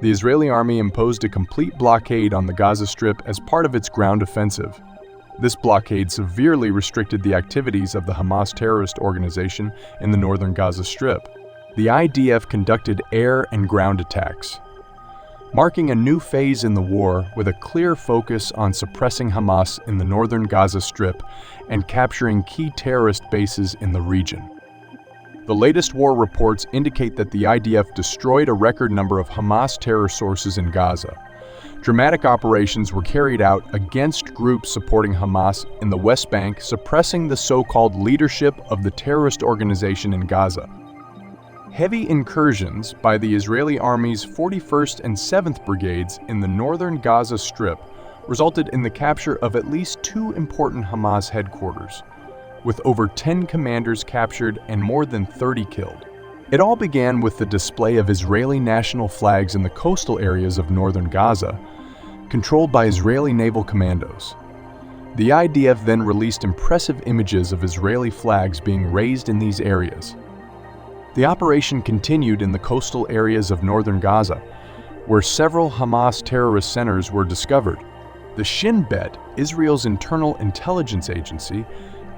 The Israeli army imposed a complete blockade on the Gaza Strip as part of its ground offensive. This blockade severely restricted the activities of the Hamas terrorist organization in the Northern Gaza Strip. The IDF conducted air and ground attacks, marking a new phase in the war with a clear focus on suppressing Hamas in the Northern Gaza Strip and capturing key terrorist bases in the region. The latest war reports indicate that the IDF destroyed a record number of Hamas terror sources in Gaza. Dramatic operations were carried out against groups supporting Hamas in the West Bank, suppressing the so-called leadership of the terrorist organization in Gaza. Heavy incursions by the Israeli Army's 41st and 7th Brigades in the Northern Gaza Strip resulted in the capture of at least 2 important Hamas headquarters, with over 10 commanders captured and more than 30 killed. It all began with the display of Israeli national flags in the coastal areas of northern Gaza, controlled by Israeli naval commandos. The IDF then released impressive images of Israeli flags being raised in these areas. The operation continued in the coastal areas of northern Gaza, where several Hamas terrorist centers were discovered. The Shin Bet, Israel's internal intelligence agency,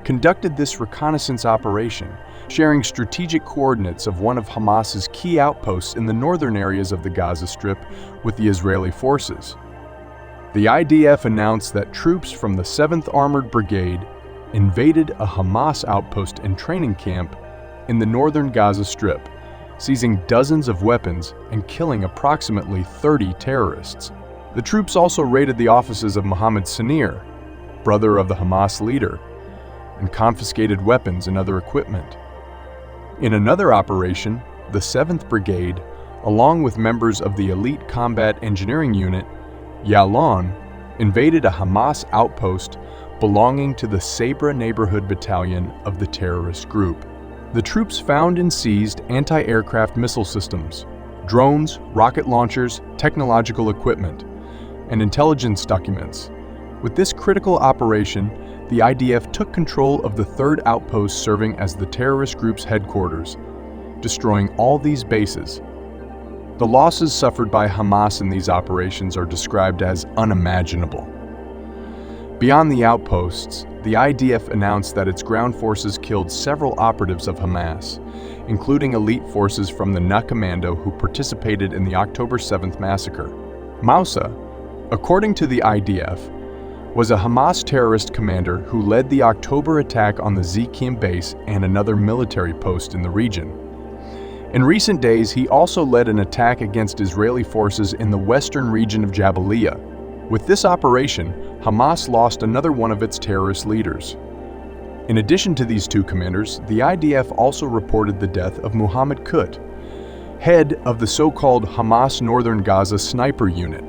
conducted this reconnaissance operation, sharing strategic coordinates of one of Hamas's key outposts in the northern areas of the Gaza Strip with the Israeli forces. The IDF announced that troops from the 7th Armored Brigade invaded a Hamas outpost and training camp in the northern Gaza Strip, seizing dozens of weapons and killing approximately 30 terrorists. The troops also raided the offices of Mohammed Sanir, brother of the Hamas leader, and confiscated weapons and other equipment. In another operation, the 7th Brigade, along with members of the Elite Combat Engineering Unit, Yalon, invaded a Hamas outpost belonging to the Sabra neighborhood battalion of the terrorist group. The troops found and seized anti-aircraft missile systems, drones, rocket launchers, technological equipment, and intelligence documents. With this critical operation, the IDF took control of the 3rd outpost serving as the terrorist group's headquarters, destroying all these bases. The losses suffered by Hamas in these operations are described as unimaginable. Beyond the outposts, the IDF announced that its ground forces killed several operatives of Hamas, including elite forces from the Na Commando who participated in the October 7th massacre. Moussa, according to the IDF, was a Hamas terrorist commander who led the October attack on the Zikim base and another military post in the region. In recent days, he also led an attack against Israeli forces in the western region of Jabalia. With this operation, Hamas lost another one of its terrorist leaders. In addition to these 2 commanders, the IDF also reported the death of Muhammad Kut, head of the so-called Hamas Northern Gaza Sniper Unit.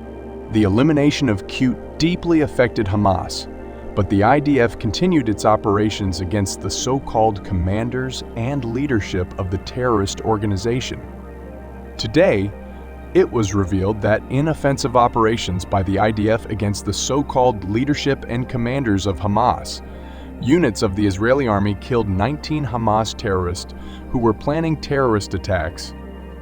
The elimination of Kut deeply affected Hamas, but the IDF continued its operations against the so-called commanders and leadership of the terrorist organization. Today, it was revealed that in offensive operations by the IDF against the so-called leadership and commanders of Hamas, units of the Israeli army killed 19 Hamas terrorists who were planning terrorist attacks.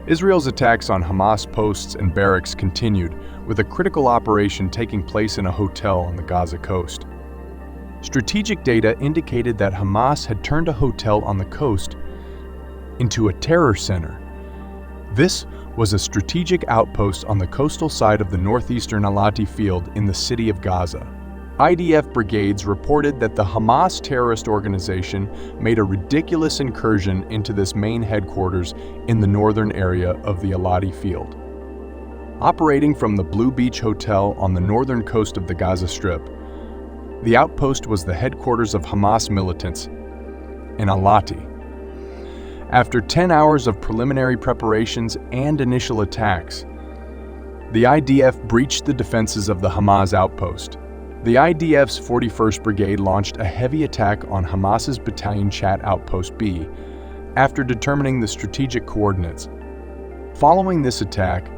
Israel's attacks on Hamas posts and barracks continued, with a critical operation taking place in a hotel on the Gaza coast. Strategic data indicated that Hamas had turned a hotel on the coast into a terror center. This was a strategic outpost on the coastal side of the northeastern Alati field in the city of Gaza. IDF brigades reported that the Hamas terrorist organization made a ridiculous incursion into this main headquarters in the northern area of the Alati field. Operating from the Blue Beach Hotel on the northern coast of the Gaza Strip, the outpost was the headquarters of Hamas militants in Alati. After 10 hours of preliminary preparations and initial attacks, the IDF breached the defenses of the Hamas outpost. The IDF's 41st Brigade launched a heavy attack on Hamas's Battalion Chat Outpost B after determining the strategic coordinates. Following this attack,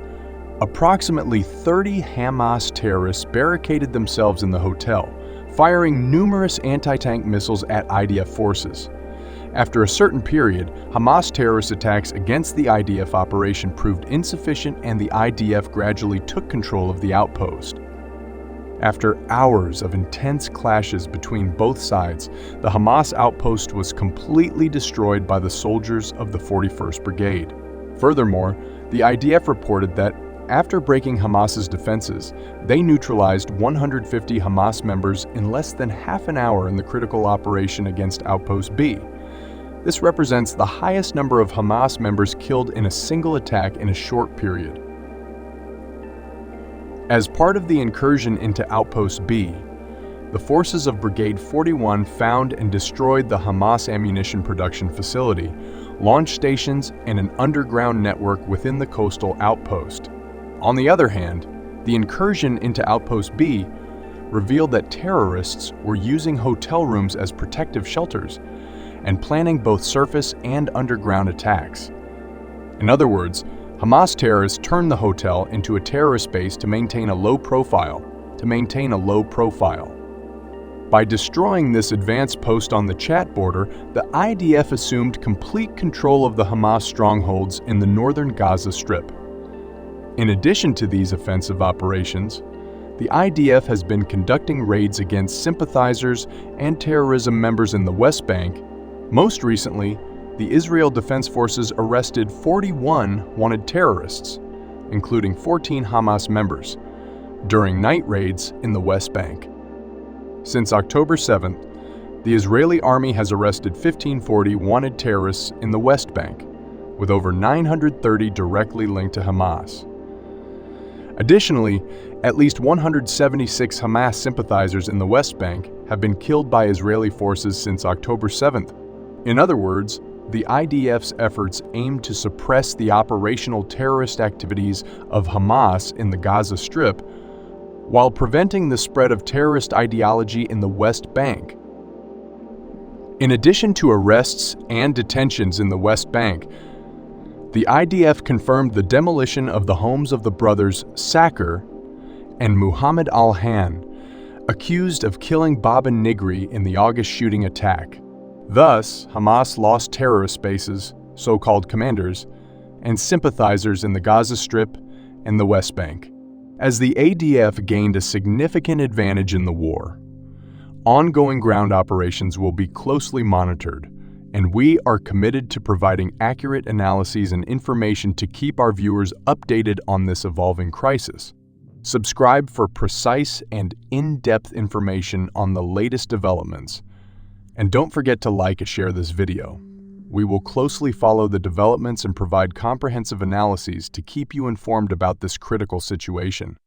approximately 30 Hamas terrorists barricaded themselves in the hotel, firing numerous anti-tank missiles at IDF forces. After a certain period, Hamas terrorist attacks against the IDF operation proved insufficient and the IDF gradually took control of the outpost. After hours of intense clashes between both sides, the Hamas outpost was completely destroyed by the soldiers of the 41st Brigade. Furthermore, the IDF reported that after breaking Hamas's defenses, they neutralized 150 Hamas members in less than half an hour in the critical operation against Outpost B. This represents the highest number of Hamas members killed in a single attack in a short period. As part of the incursion into Outpost B, the forces of Brigade 41 found and destroyed the Hamas ammunition production facility, launch stations, and an underground network within the coastal outpost. On the other hand, the incursion into Outpost B revealed that terrorists were using hotel rooms as protective shelters and planning both surface and underground attacks. In other words, Hamas terrorists turned the hotel into a terrorist base to maintain a low profile. By destroying this advanced post on the chat border, the IDF assumed complete control of the Hamas strongholds in the Northern Gaza Strip. In addition to these offensive operations, the IDF has been conducting raids against sympathizers and terrorism members in the West Bank. Most recently, the Israel Defense Forces arrested 41 wanted terrorists, including 14 Hamas members, during night raids in the West Bank. Since October 7th, the Israeli army has arrested 1,540 wanted terrorists in the West Bank, with over 930 directly linked to Hamas. Additionally, at least 176 Hamas sympathizers in the West Bank have been killed by Israeli forces since October 7th. In other words, the IDF's efforts aim to suppress the operational terrorist activities of Hamas in the Gaza Strip while preventing the spread of terrorist ideology in the West Bank. In addition to arrests and detentions in the West Bank, the IDF confirmed the demolition of the homes of the brothers Sakr and Muhammad al-Han, accused of killing Baba Nigri in the August shooting attack. Thus, Hamas lost terrorist bases, so-called commanders, and sympathizers in the Gaza Strip and the West Bank. As the ADF gained a significant advantage in the war, ongoing ground operations will be closely monitored, and we are committed to providing accurate analyses and information to keep our viewers updated on this evolving crisis. Subscribe for precise and in-depth information on the latest developments. And don't forget to like and share this video. We will closely follow the developments and provide comprehensive analyses to keep you informed about this critical situation.